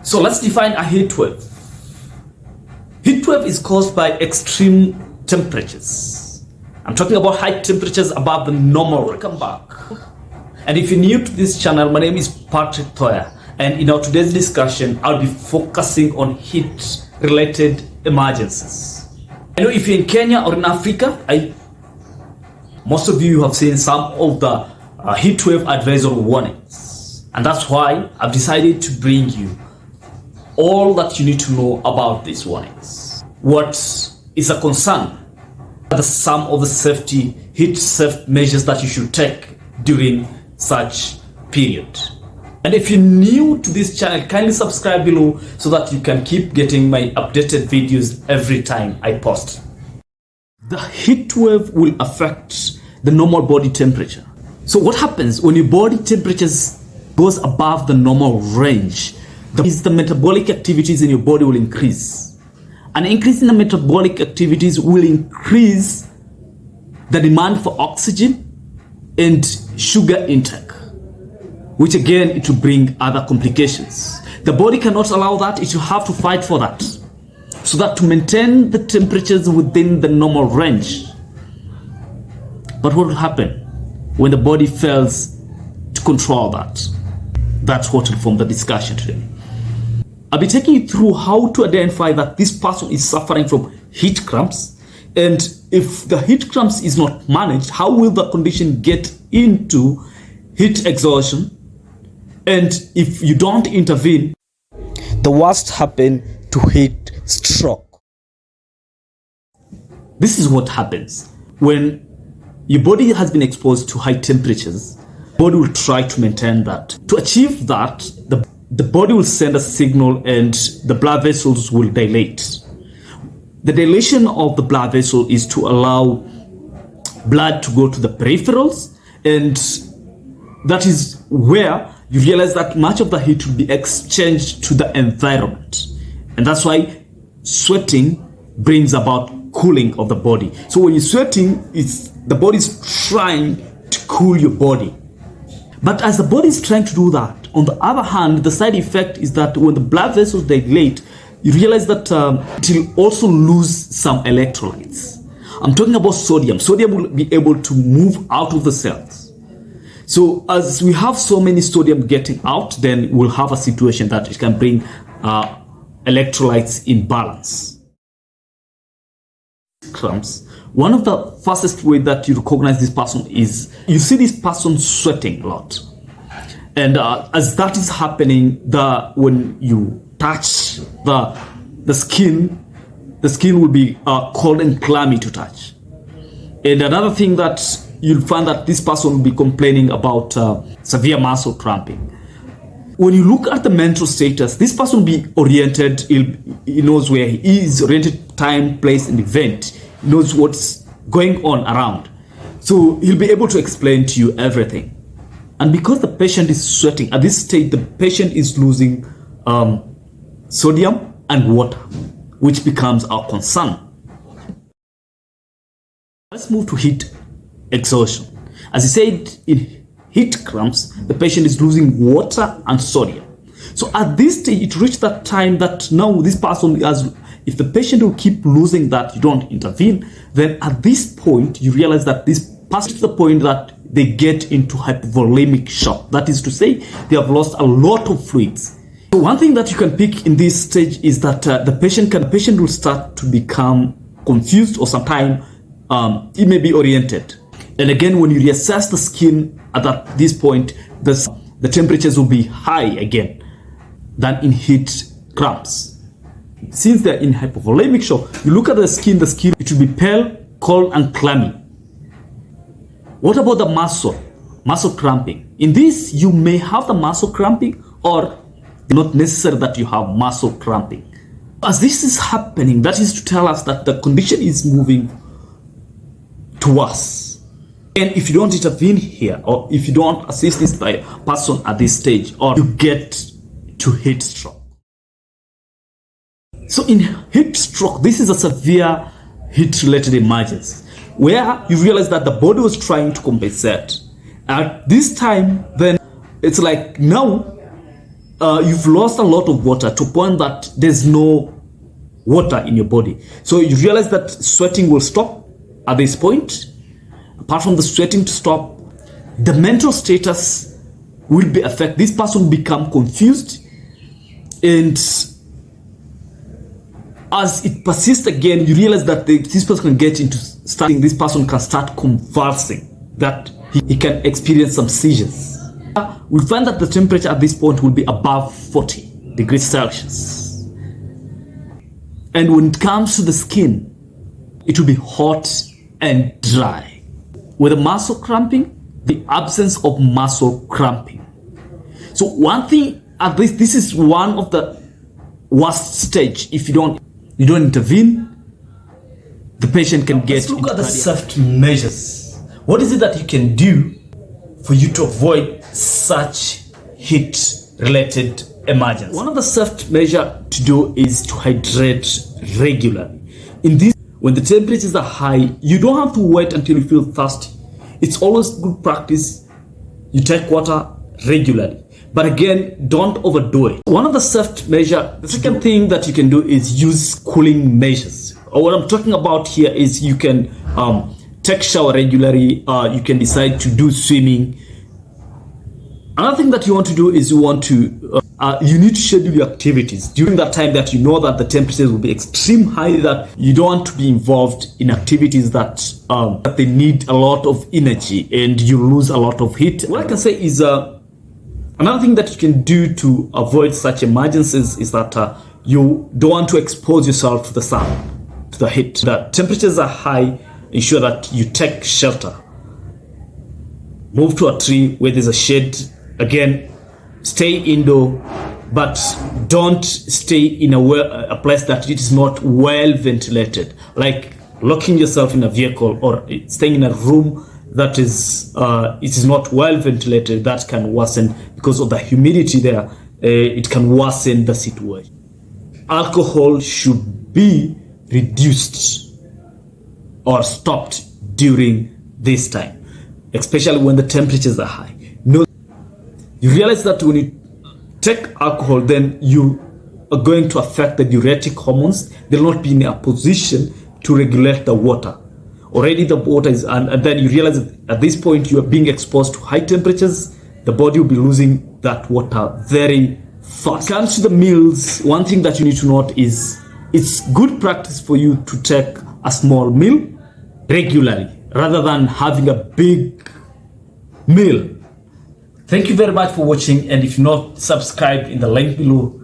So let's define a heat wave. Heat wave is caused by extreme temperatures. I'm talking about high temperatures above the normal. Welcome back. And if you're new to this channel, my name is Patrick Thoya. And in our today's discussion, I'll be focusing on heat-related emergencies. I know if you're in Kenya or in Africa, most of you have seen some of the heat wave advisory warnings. And that's why I've decided to bring you all that you need to know about these warnings. What is a concern? Some of the heat-safe measures that you should take during such period. And if you're new to this channel, kindly subscribe below so that you can keep getting my updated videos every time I post. The heat wave will affect the normal body temperature. So what happens when your body temperature goes above the normal range? The metabolic activities in your body will increase. An increase in the metabolic activities will increase the demand for oxygen and sugar intake, which again, it will bring other complications. The body cannot allow that. It will have to fight for that, so that to maintain the temperatures within the normal range. But what will happen when the body fails to control that? That's what will form the discussion today. I'll be taking you through how to identify that this person is suffering from heat cramps, and if the heat cramps is not managed, how will the condition get into heat exhaustion? And if you don't intervene, the worst happen to heat stroke. This is what happens when your body has been exposed to high temperatures. The body will try to maintain that. To achieve that, the body will send a signal and the blood vessels will dilate. The dilation of the blood vessel is to allow blood to go to the peripherals, and that is where you realize that much of the heat will be exchanged to the environment. And that's why sweating brings about cooling of the body. So when you're sweating, the body is trying to cool your body. But as the body is trying to do that, on the other hand, the side effect is that when the blood vessels dilate, you realize that it will also lose some electrolytes. I'm talking about sodium. Sodium will be able to move out of the cells. So as we have so many sodium getting out, then we'll have a situation that it can bring electrolytes imbalance. Cramps. One of the fastest way that you recognize this person is you see this person sweating a lot. And as that is happening, when you touch the skin will be cold and clammy to touch. And another thing that you'll find that this person will be complaining about severe muscle cramping. When you look at the mental status, this person will be oriented. He knows where he is, oriented time, place, and event. He knows what's going on around. So he'll be able to explain to you everything. And because the patient is sweating, at this stage, the patient is losing sodium and water, which becomes our concern. Let's move to heat exhaustion. As I said, in heat cramps, the patient is losing water and sodium. So at this stage, it reached that time that now this person if the patient will keep losing that, you don't intervene, then at this point, you realize that this passes to the point that they get into hypovolemic shock. That is to say, they have lost a lot of fluids. So one thing that you can pick in this stage is that the patient will start to become confused, or sometimes he may be oriented. And again, when you reassess the skin at this point, the temperatures will be high again than in heat cramps. Since they're in hypovolemic shock, you look at the skin, it will be pale, cold, and clammy. What about the muscle cramping? In this, you may have the muscle cramping, or not necessary that you have muscle cramping. As this is happening, that is to tell us that the condition is moving to worse. And if you don't intervene here, or if you don't assist this person at this stage, or you get to heat stroke. So in heat stroke, this is a severe heat-related emergency, where you realize that the body was trying to compensate. At this time, then it's like now you've lost a lot of water to a point that there's no water in your body. So you realize that sweating will stop at this point. Apart from the sweating to stop, the mental status will be affected. This person will become confused, and as it persists again, you realize that this person can get into starting. This person can start convulsing, that he can experience some seizures. We'll find that the temperature at this point will be above 40 degrees Celsius. And when it comes to the skin, it will be hot and dry. With the muscle cramping, the absence of muscle cramping. So one thing, at least this is one of the worst stage. If you don't intervene, the patient can get. Let's look at the soft measures. What is it that you can do for you to avoid such heat-related emergencies? One of the soft measures to do is to hydrate regularly. In this, when the temperatures are high, you don't have to wait until you feel thirsty. It's always good practice. You take water regularly. But again, don't overdo it. One of the soft measures, the second thing that you can do is use cooling measures. Or what I'm talking about here is you can take shower regularly. You can decide to do swimming. Another thing that you want to do is you need to schedule your activities during that time that you know that the temperatures will be extreme high, that you don't want to be involved in activities that they need a lot of energy and you lose a lot of heat. What I can say is another thing that you can do to avoid such emergencies is that you don't want to expose yourself to the sun, to the heat. The temperatures are high, ensure that you take shelter. Move to a tree where there's a shade. Again, stay indoor, but don't stay in a place that it is not well ventilated, like locking yourself in a vehicle or staying in a room that is it is not well ventilated. That can worsen because of the humidity there. It can worsen the situation. Alcohol should be reduced or stopped during this time, especially when the temperatures are high. You realize that when you take alcohol, then you are going to affect the diuretic hormones. They'll not be in a position to regulate the water. Already the water is, and then you realize that at this point you are being exposed to high temperatures. The body will be losing that water very fast. When it comes to the meals, one thing that you need to note is it's good practice for you to take a small meal regularly rather than having a big meal. Thank you very much for watching, and if you're not subscribed in the link below,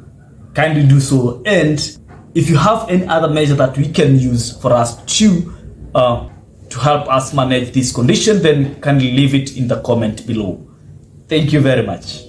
kindly do so. And if you have any other measure that we can use for us to help us manage this condition, then kindly leave it in the comment below. Thank you very much.